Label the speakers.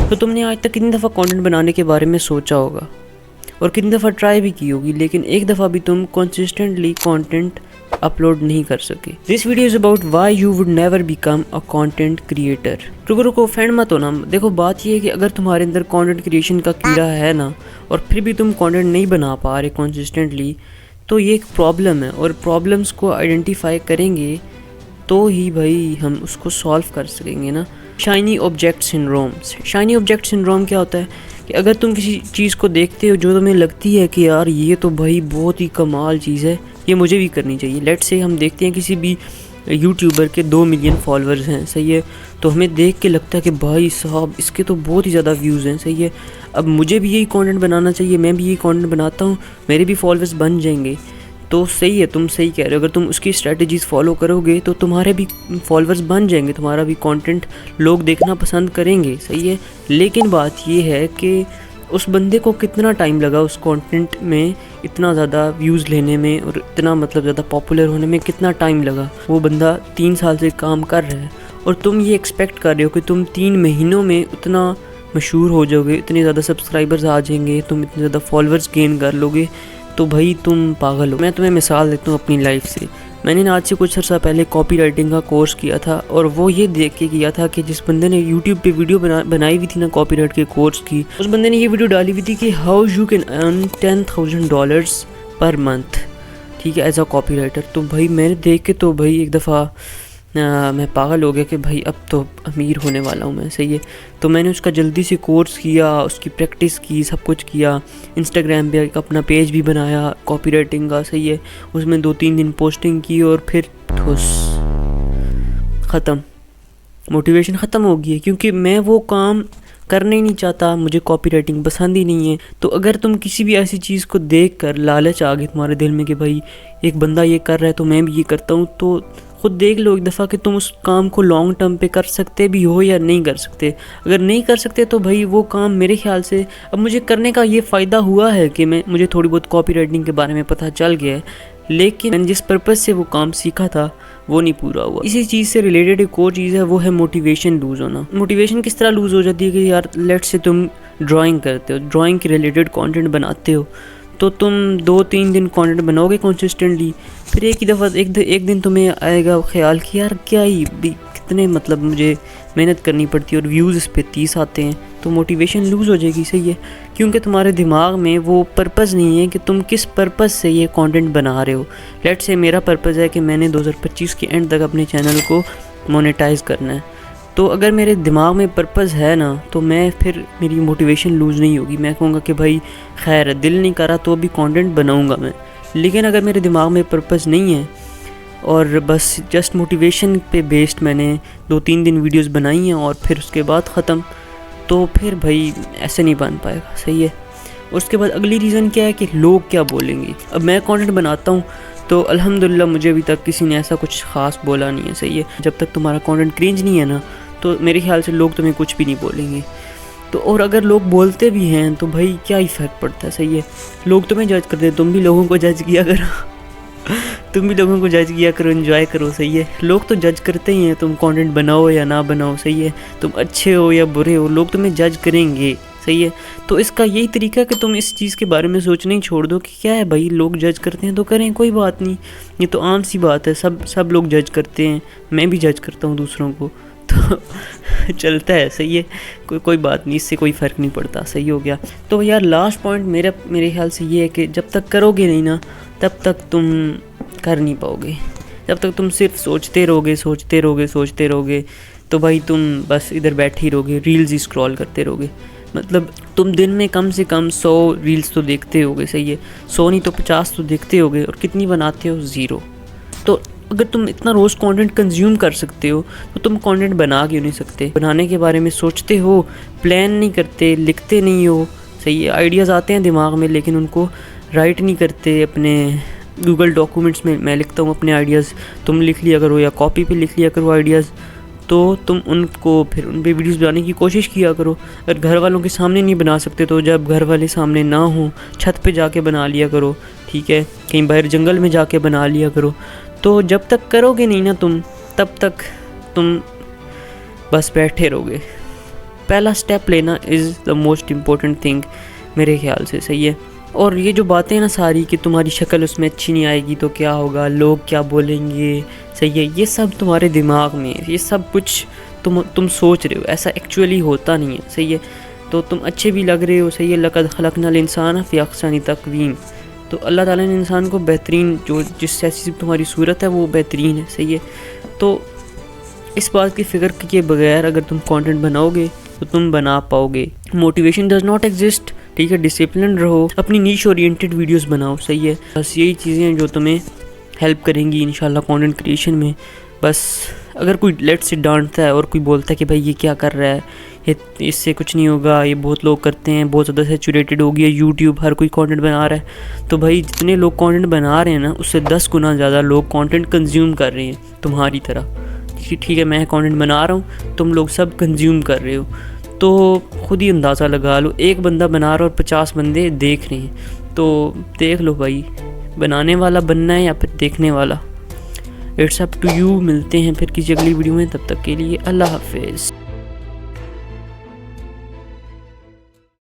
Speaker 1: تو تم نے آج تک کتنی دفعہ کنٹینٹ بنانے کے بارے میں سوچا ہوگا اور کتنی دفعہ ٹرائی بھی کی ہوگی، لیکن ایک دفعہ بھی تم کنسسٹنٹلی کنٹینٹ اپلوڈ نہیں کر سکے۔ This video is about why you would never become a content creator. رکو فینڈ مت ہونا، دیکھو بات یہ ہے کہ اگر تمہارے اندر کنٹینٹ کریشن کا کیڑا ہے نا، اور پھر بھی تم کنٹینٹ نہیں بنا پا رہے کنسسٹنٹلی، تو یہ ایک پرابلم ہے، اور پرابلمس کو آئیڈینٹیفائی کریں گے تو ہی بھائی ہم اس کو سالو کر سکیں گے نا۔ Shiny object syndrome. Shiny object syndrome کیا ہوتا ہے کہ اگر تم کسی چیز کو دیکھتے ہو جو تمہیں لگتی ہے کہ یار یہ تو بھائی بہت ہی کمال چیز ہے، یہ مجھے بھی کرنی چاہیے۔ لیٹ سے ہم دیکھتے ہیں کسی بھی یوٹیوبر کے 2 ملین فالوورز ہیں، صحیح ہے، تو ہمیں دیکھ کے لگتا ہے کہ بھائی صاحب اس کے تو بہت ہی زیادہ ویوز ہیں، صحیح ہے، اب مجھے بھی یہی کنٹینٹ بنانا چاہیے، میں بھی یہی کنٹینٹ بناتا ہوں، میرے بھی فالوورز بن جائیں گے۔ تو صحیح ہے، تم صحیح کہہ رہے ہو، اگر تم اس کی اسٹریٹجیز فالو کرو گے تو تمہارے بھی فالوورز بن جائیں گے، تمہارا بھی کنٹینٹ لوگ دیکھنا پسند کریں گے، صحیح ہے۔ لیکن بات یہ ہے کہ اس بندے کو کتنا ٹائم لگا اس کنٹینٹ میں اتنا زیادہ ویوز لینے میں، اور اتنا مطلب زیادہ پاپولر ہونے میں کتنا ٹائم لگا۔ وہ بندہ 3 سال سے کام کر رہا ہے، اور تم یہ ایکسپیکٹ کر رہے ہو کہ تم 3 مہینوں میں اتنا مشہور ہو جاؤ گے، اتنے زیادہ سبسکرائبرز آ جائیں گے، تم اتنے زیادہ فالوورز گین کر لو گے، تو بھائی تم پاگل ہو۔ میں تمہیں مثال دیتا ہوں اپنی لائف سے۔ میں نے آج سے کچھ عرصہ پہلے کاپی رائٹنگ کا کورس کیا تھا، اور وہ یہ دیکھ کے کیا تھا کہ جس بندے نے یوٹیوب پہ ویڈیو بنائی ہوئی تھی نا کاپی رائٹ کے کورس کی، اس بندے نے یہ ویڈیو ڈالی ہوئی تھی کہ how you can earn $10,000 per month, ٹھیک ہے، ایز اے کاپی رائٹر۔ تو بھائی میں نے دیکھ کے تو بھائی ایک دفعہ میں پاگل ہو گیا کہ بھائی اب تو امیر ہونے والا ہوں میں، صحیح ہے۔ تو میں نے اس کا جلدی سے کورس کیا، اس کی پریکٹس کی، سب کچھ کیا، انسٹاگرام پہ ایک اپنا پیج بھی بنایا کاپی رائٹنگ کا، صحیح ہے، اس میں 2-3 دن پوسٹنگ کی، اور پھر ختم، موٹیویشن ختم ہو گئی ہے، کیونکہ میں وہ کام کرنا ہی نہیں چاہتا، مجھے کاپی رائٹنگ پسند ہی نہیں ہے۔ تو اگر تم کسی بھی ایسی چیز کو دیکھ کر لالچ آ گئی تمہارے دل میں کہ بھائی ایک بندہ یہ کر رہا ہے تو میں بھی یہ کرتا ہوں، تو خود دیکھ لو ایک دفعہ کہ تم اس کام کو لانگ ٹرم پہ کر سکتے بھی ہو یا نہیں کر سکتے۔ اگر نہیں کر سکتے تو بھائی وہ کام میرے خیال سے اب مجھے کرنے کا یہ فائدہ ہوا ہے کہ مجھے تھوڑی بہت کاپی رائٹنگ کے بارے میں پتہ چل گیا ہے، لیکن میں نے جس پرپز سے وہ کام سیکھا تھا وہ نہیں پورا ہوا۔ اسی چیز سے ریلیٹڈ ایک اور چیز ہے، وہ ہے موٹیویشن لوز ہونا۔ موٹیویشن کس طرح لوز ہو جاتی ہے کہ یار لیٹ سے تم ڈرائنگ کرتے ہو، ڈرائنگ کے ریلیٹڈ کنٹینٹ بناتے ہو، تو تم 2-3 دن کنٹینٹ بناؤ گے کنسسٹنٹلی، پھر ایک ہی دفعہ ایک دن تمہیں آئے گا خیال کہ یار کیا ہی کتنے مطلب مجھے محنت کرنی پڑتی ہے اور ویوز اس پہ 30 آتے ہیں، تو موٹیویشن لوز ہو جائے گی، صحیح ہے، کیونکہ تمہارے دماغ میں وہ پرپز نہیں ہے کہ تم کس پرپز سے یہ کنٹینٹ بنا رہے ہو۔ لیٹ سے میرا پرپز ہے کہ میں نے 2025 کے اینڈ تک اپنے چینل کو مونیٹائز کرنا ہے، تو اگر میرے دماغ میں پرپز ہے نا تو میں پھر میری موٹیویشن لوز نہیں ہوگی، میں کہوں گا کہ بھائی خیر دل نہیں کرا تو بھی کنٹینٹ بناؤں گا میں۔ لیکن اگر میرے دماغ میں پرپز نہیں ہے اور بس جسٹ موٹیویشن پہ بیسڈ میں نے 2-3 دن ویڈیوز بنائی ہیں اور پھر اس کے بعد ختم، تو پھر بھائی ایسے نہیں بن پائے گا، صحیح ہے۔ اور اس کے بعد اگلی ریزن کیا ہے کہ لوگ کیا بولیں گے۔ اب میں کنٹینٹ بناتا ہوں تو الحمدللہ مجھے ابھی تک کسی نے ایسا کچھ خاص بولا نہیں ہے، صحیح ہے، جب تک تمہارا کنٹینٹ کرنج نہیں ہے نا تو میرے خیال سے لوگ تمہیں کچھ بھی نہیں بولیں گے۔ تو اور اگر لوگ بولتے بھی ہیں تو بھائی کیا ہی فرق پڑتا ہے، صحیح ہے، لوگ تمہیں جج کرتے ہیں، تم بھی لوگوں کو جج کیا کرو تم بھی لوگوں کو جج کیا کرو، انجوائے کرو، صحیح ہے، لوگ تو جج کرتے ہی ہیں، تم کنٹینٹ بناؤ یا نہ بناؤ، صحیح ہے، تم اچھے ہو یا برے ہو، لوگ تمہیں جج کریں گے، صحیح ہے۔ تو اس کا یہی طریقہ ہے کہ تم اس چیز کے بارے میں سوچنا ہی چھوڑ دو کہ کیا ہے بھائی، لوگ جج کرتے ہیں تو کریں، کوئی بات نہیں، یہ تو عام سی بات ہے، سب لوگ جج کرتے ہیں، میں بھی جج کرتا ہوں دوسروں کو، تو چلتا ہے، صحیح ہے، کوئی بات نہیں، اس سے کوئی فرق نہیں پڑتا، صحیح ہو گیا۔ تو یار لاسٹ پوائنٹ میرے خیال سے یہ ہے کہ جب تک کرو گے نہیں نا تب تک تم کر نہیں پاؤ گے، جب تک تم صرف سوچتے رہو گے تو بھائی تم بس ادھر بیٹھے ہی رہو گے، ریلز ہی اسکرول کرتے رہو گے، مطلب تم دن میں کم سے کم 100 ریلز تو دیکھتے ہوگے، صحیح ہے، 100 نہیں تو 50 تو دیکھتے ہوگے، اور کتنی بناتے ہو؟ 0۔ تو اگر تم اتنا روز کنٹینٹ کنزیوم کر سکتے ہو تو تم کنٹینٹ بنا کیوں نہیں سکتے؟ بنانے کے بارے میں سوچتے ہو، پلان نہیں کرتے، لکھتے نہیں ہو، صحیح ہے، آئیڈیاز آتے ہیں دماغ میں لیکن ان کو رائٹ نہیں کرتے اپنے گوگل ڈاکومنٹس میں لکھتا ہوں اپنے آئیڈیاز، تم لکھ لیا کرو یا کاپی پہ لکھ لیا کرو آئیڈیاز، تو تم ان کو پھر ان پہ ویڈیوز بنانے کی کوشش کیا کرو۔ اگر گھر والوں کے سامنے نہیں بنا سکتے تو جب گھر والے سامنے نہ ہوں چھت پہ جا کے بنا لیا کرو، ٹھیک ہے، کہیں باہر جنگل میں جا کے بنا لیا کرو۔ تو جب تک کرو گے نہیں نا تم، تب تک تم بس بیٹھے رہو گے، پہلا سٹیپ لینا از دا موسٹ امپورٹنٹ تھنگ میرے خیال سے، صحیح ہے. اور یہ جو باتیں ہیں نا ساری کہ تمہاری شکل اس میں اچھی نہیں آئے گی تو کیا ہوگا، لوگ کیا بولیں گے، صحیح ہے، یہ سب تمہارے دماغ میں ہے، یہ سب کچھ تم سوچ رہے ہو، ایسا ایکچولی ہوتا نہیں ہے، صحیح ہے. تو تم اچھے بھی لگ رہے ہو، صحیح ہے. لقد خلقنا الانسان فی احسن تقویم. تو اللہ تعالیٰ نے انسان کو بہترین جس ایسی تمہاری صورت ہے وہ بہترین ہے، صحیح ہے. تو اس بات کی فکر کیے بغیر اگر تم کانٹینٹ بناؤ گے تو تم بنا پاؤ گے. موٹیویشن ڈز ناٹ ایگزسٹ، ٹھیک ہے. ڈسپلن رہو، اپنی نیش اورینٹیڈ ویڈیوز بناؤ، صحیح ہے. بس یہی چیزیں ہیں جو تمہیں ہیلپ کریں گی انشاءاللہ کانٹینٹ کریشن میں. بس اگر کوئی لیٹ سے ڈانٹتا ہے اور کوئی بولتا ہے کہ بھائی یہ کیا کر رہا ہے، اس سے کچھ نہیں ہوگا، یہ بہت لوگ کرتے ہیں، بہت زیادہ سیچوریٹڈ ہو گیا یوٹیوب، ہر کوئی کانٹینٹ بنا رہا ہے، تو بھائی جتنے لوگ کانٹینٹ بنا رہے ہیں نا اس سے 10 گنا زیادہ لوگ کانٹینٹ کنزیوم کر رہے ہیں تمہاری طرح. ٹھیک ہے، میں کانٹینٹ بنا رہا ہوں، تم لوگ سب کنزیوم کر رہے ہو، تو خود ہی اندازہ لگا لو. ایک بندہ بنا رہا اور 50 بندے دیکھ رہے ہیں، تو دیکھ لو بھائی بنانے والا بننا ہے یا پھر دیکھنے والا. It's up to you. ملتے ہیں پھر کسی اگلی ویڈیو میں، تب تک کے لیے اللہ حافظ.